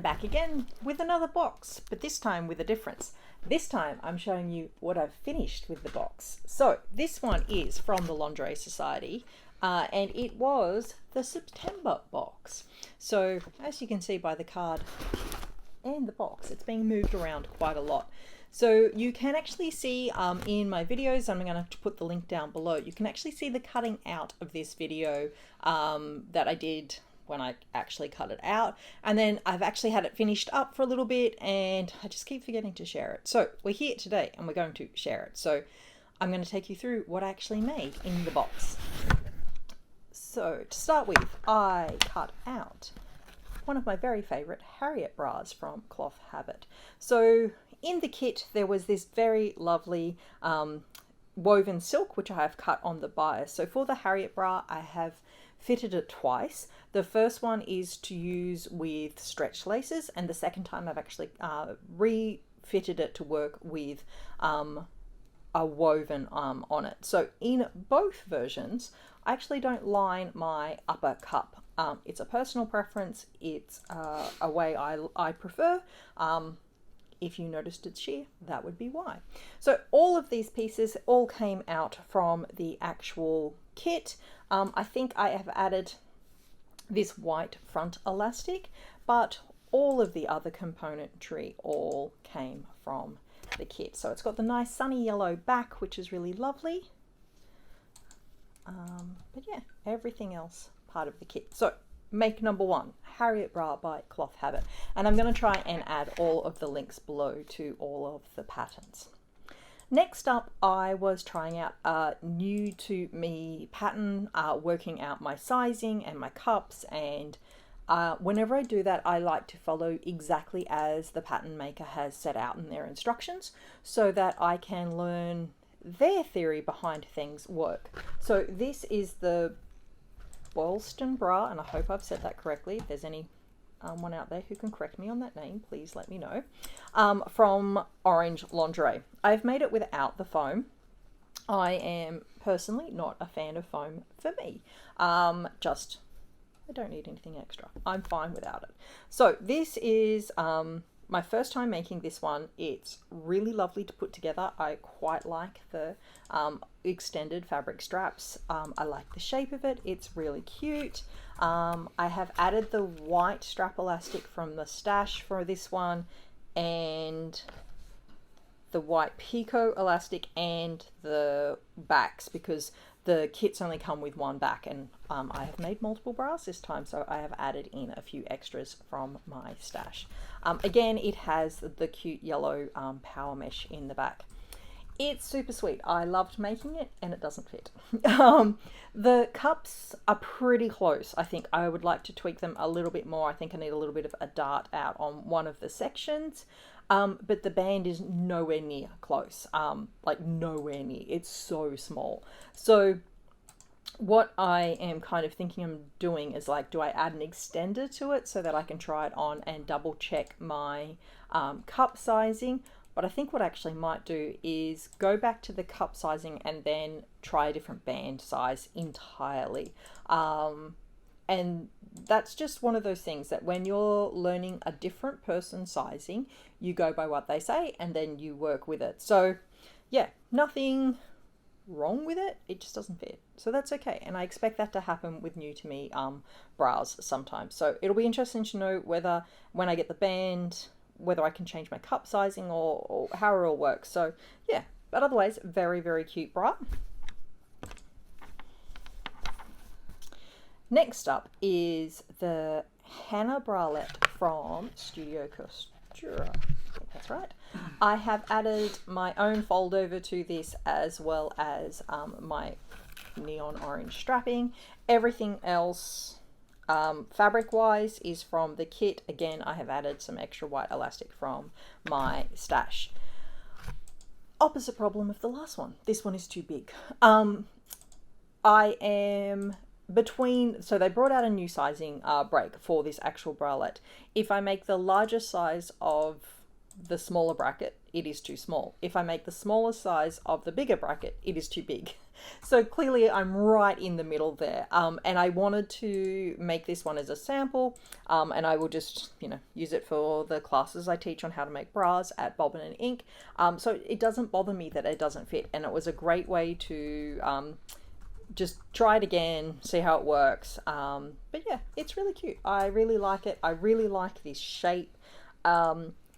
I'm back again with another box, but this time with a difference. This time I'm showing you what I've finished with the box. So this one is from the Lingerie Society and it was the September box. So as you can see by the card and the box, it's being moved around quite a lot. So you can actually see in my videos, I'm going to put the link down below, you can actually see the cutting out of this video that I did when I actually cut it out, and then I've actually had it finished up for a little bit and I just keep forgetting to share it. So we're here today and we're going to share it. So I'm going to take you through what I actually made in the box. So to start with, I cut out one of my very favorite Harriet bras from Cloth Habit. So in the kit there was this very lovely woven silk which I have cut on the bias. So for the Harriet bra I have fitted it twice. The first one is to use with stretch laces, and the second time I've actually refitted it to work with a woven on it. So in both versions I actually don't line my upper cup. It's a personal preference. It's a way I prefer. If you noticed it's sheer, that would be why. So all of these pieces all came out from the actual kit. I think I have added this white front elastic, but all of the other componentry all came from the kit. So it's got the nice sunny yellow back, which is really lovely. But yeah, everything else part of the kit. So make number one, Harriet bra by Cloth Habit. And I'm going to try and add all of the links below to all of the patterns. Next up, I was trying out a new to me pattern, working out my sizing and my cups, and whenever I do that I like to follow exactly as the pattern maker has set out in their instructions so that I can learn their theory behind things work. So this is the Boylston bra, and I hope I've said that correctly. If there's any one out there who can correct me on that name, please let me know. From Orange Lingerie. I've made it without the foam. I am personally not a fan of foam for me. I don't need anything extra. I'm fine without it. So this is my first time making this one. It's really lovely to put together. I quite like the extended fabric straps. I like the shape of it. It's really cute. I have added the white strap elastic from the stash for this one, and the white picot elastic and the backs, because the kits only come with one back, and I have made multiple bras this time, so I have added in a few extras from my stash. Again, it has the cute yellow power mesh in the back. It's super sweet. I loved making it, and it doesn't fit. The cups are pretty close. I think I would like to tweak them a little bit more. I think I need a little bit of a dart out on one of the sections. But the band is nowhere near close, like nowhere near. It's so small. So what I am kind of thinking I'm doing is, like, do I add an extender to it so that I can try it on and double check my cup sizing? But I think what I actually might do is go back to the cup sizing and then try a different band size entirely. And that's just one of those things that when you're learning a different person's sizing, you go by what they say and then you work with it. So yeah, nothing wrong with it, it just doesn't fit. So that's okay, and I expect that to happen with new to me bras sometimes. So it'll be interesting to know whether when I get the band, whether I can change my cup sizing or how it all works. So yeah, but otherwise very, very cute bra. Next up is the Hannah bralette from Studio Costura. I think that's right. I have added my own fold over to this, as well as my neon orange strapping. Everything else fabric wise is from the kit. Again, I have added some extra white elastic from my stash. Opposite problem of the last one. This one is too big. I am between, so they brought out a new sizing break for this actual bralette. If I make the larger size of the smaller bracket, it is too small. If I make the smaller size of the bigger bracket, it is too big. So clearly I'm right in the middle there. And I wanted to make this one as a sample, and I will just, use it for the classes I teach on how to make bras at Bobbin and Ink. So it doesn't bother me that it doesn't fit, and it was a great way to just try it again, see how it works. But yeah, it's really cute. I really like it. I really like this shape.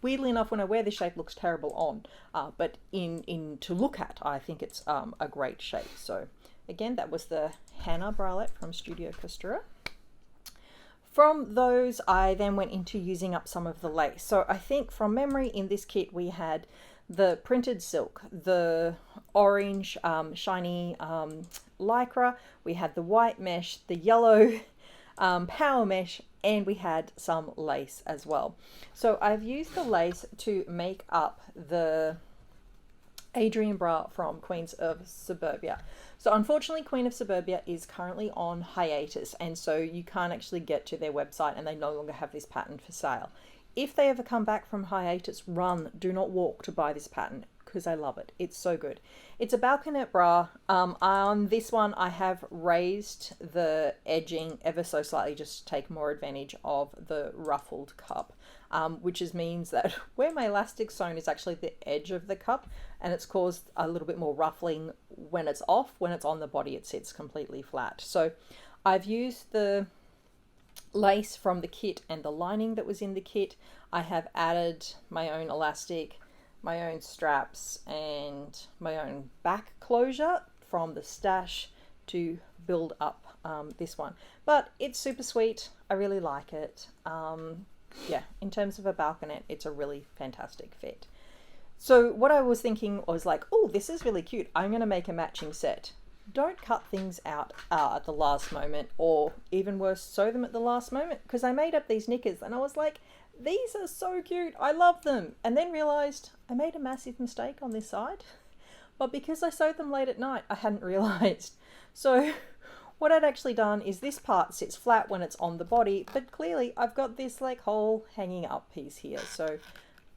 Weirdly enough, when I wear this shape, it looks terrible on, but in to look at, I think it's a great shape. So again, that was the Hannah bralette from Studio Costura. From those, I then went into using up some of the lace. So I think from memory in this kit, we had the printed silk, the orange shiny lycra, we had the white mesh, the yellow power mesh, and we had some lace as well. So I've used the lace to make up the Adrian bra from Queens of Suburbia. So unfortunately, Queen of Suburbia is currently on hiatus, and so you can't actually get to their website, and they no longer have this pattern for sale. If they ever come back from hiatus, run, do not walk to buy this pattern, because I love it. It's so good. It's a balconette bra. On this one, I have raised the edging ever so slightly just to take more advantage of the ruffled cup, which means that where my elastic's sewn is actually the edge of the cup, and it's caused a little bit more ruffling when it's off. When it's on the body, it sits completely flat. So I've used the lace from the kit and the lining that was in the kit. I have added my own elastic, my own straps, and my own back closure from the stash to build up this one. But it's super sweet. I really like it. Yeah, in terms of a balconette, it's a really fantastic fit. So what I was thinking was like, oh, this is really cute. I'm going to make a matching set. Don't cut things out at the last moment, or even worse, sew them at the last moment, because I made up these knickers and I was like, these are so cute, I love them, and then realized I made a massive mistake on this side, but because I sewed them late at night, I hadn't realized. So what I'd actually done is this part sits flat when it's on the body, but clearly I've got this like whole hanging up piece here, so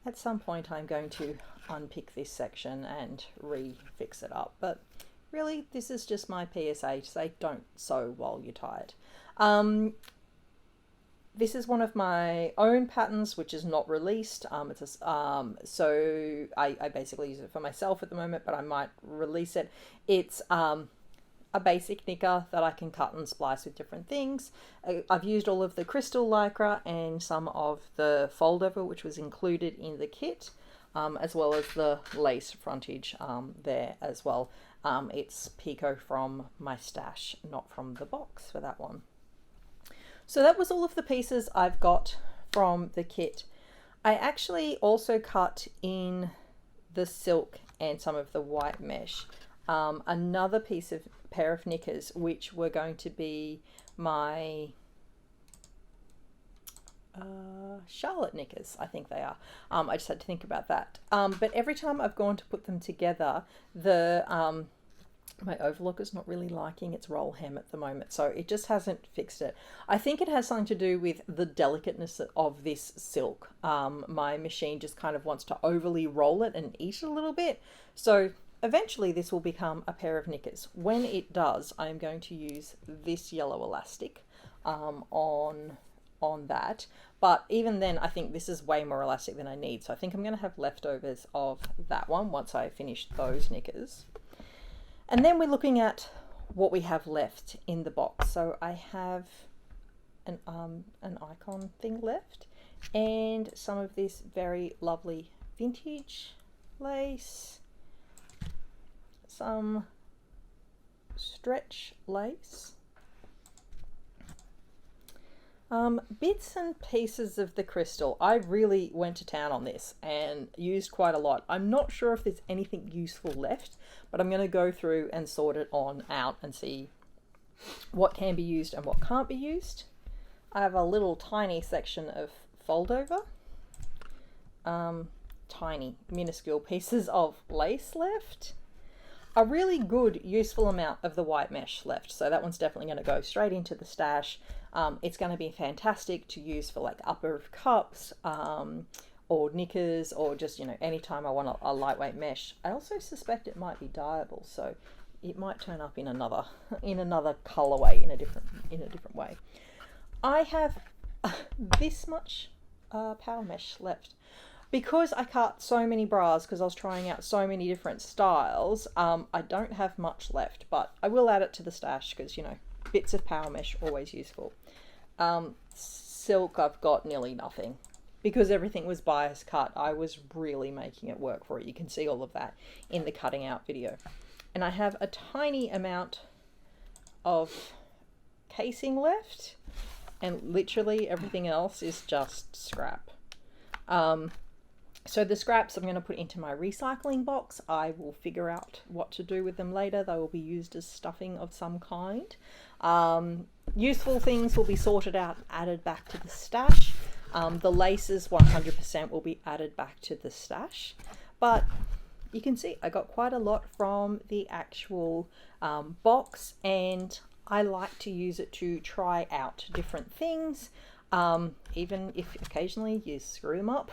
at some point I'm going to unpick this section and refix it up. But really, this is just my PSA to say don't sew while you're tired. This is one of my own patterns, which is not released. So I basically use it for myself at the moment, but I might release it. It's a basic knicker that I can cut and splice with different things. I've used all of the crystal lycra and some of the fold over, which was included in the kit, as well as the lace frontage there as well. It's Pico from my stash, not from the box for that one. So that was all of the pieces I've got from the kit. I actually also cut in the silk and some of the white mesh. Another pair of knickers, which were going to be my Charlotte knickers, I think they are. I just had to think about that. But every time I've gone to put them together, my overlocker's not really liking its roll hem at the moment, so it just hasn't fixed it. I think it has something to do with the delicateness of this silk. My machine just kind of wants to overly roll it and eat it a little bit. So eventually this will become a pair of knickers. When it does, I'm going to use this yellow elastic on that. But even then, I think this is way more elastic than I need. So I think I'm going to have leftovers of that one once I finish those knickers. And then we're looking at what we have left in the box. So I have an icon thing left, and some of this very lovely vintage lace, some stretch lace, bits and pieces of the crystal. I really went to town on this and used quite a lot. I'm not sure if there's anything useful left, but I'm going to go through and sort it out and see what can be used and what can't be used. I have a little tiny section of fold over, tiny minuscule pieces of lace left, a really good useful amount of the white mesh left, so that one's definitely going to go straight into the stash. It's going to be fantastic to use for like upper cups or knickers, or just, anytime I want a lightweight mesh. I also suspect it might be dyeable, so it might turn up in another colorway, in a different way. I have this much power mesh left. Because I cut so many bras, because I was trying out so many different styles, I don't have much left, but I will add it to the stash because, you know, bits of power mesh always useful. Silk, I've got nearly nothing. Because everything was bias cut, I was really making it work for it. You can see all of that in the cutting out video. And I have a tiny amount of casing left, and literally everything else is just scrap. So the scraps I'm going to put into my recycling box. I will figure out what to do with them later. They will be used as stuffing of some kind. Useful things will be sorted out and added back to the stash. The laces 100% will be added back to the stash. But you can see I got quite a lot from the actual box, and I like to use it to try out different things. Even if occasionally you screw them up,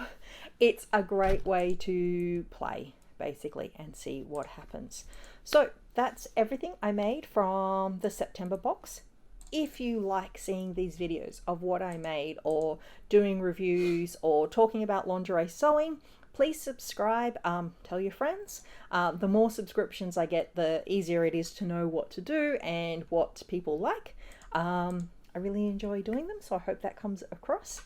it's a great way to play basically and see what happens. So that's everything I made from the September box. If you like seeing these videos of what I made, or doing reviews, or talking about lingerie sewing, please subscribe, tell your friends. The more subscriptions I get, the easier it is to know what to do and what people like. I really enjoy doing them, so I hope that comes across.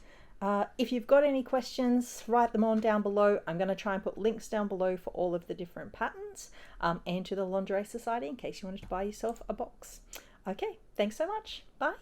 If you've got any questions, write them on down below. I'm going to try and put links down below for all of the different patterns, and to the Lingerie Society in case you wanted to buy yourself a box. Okay, thanks so much. Bye.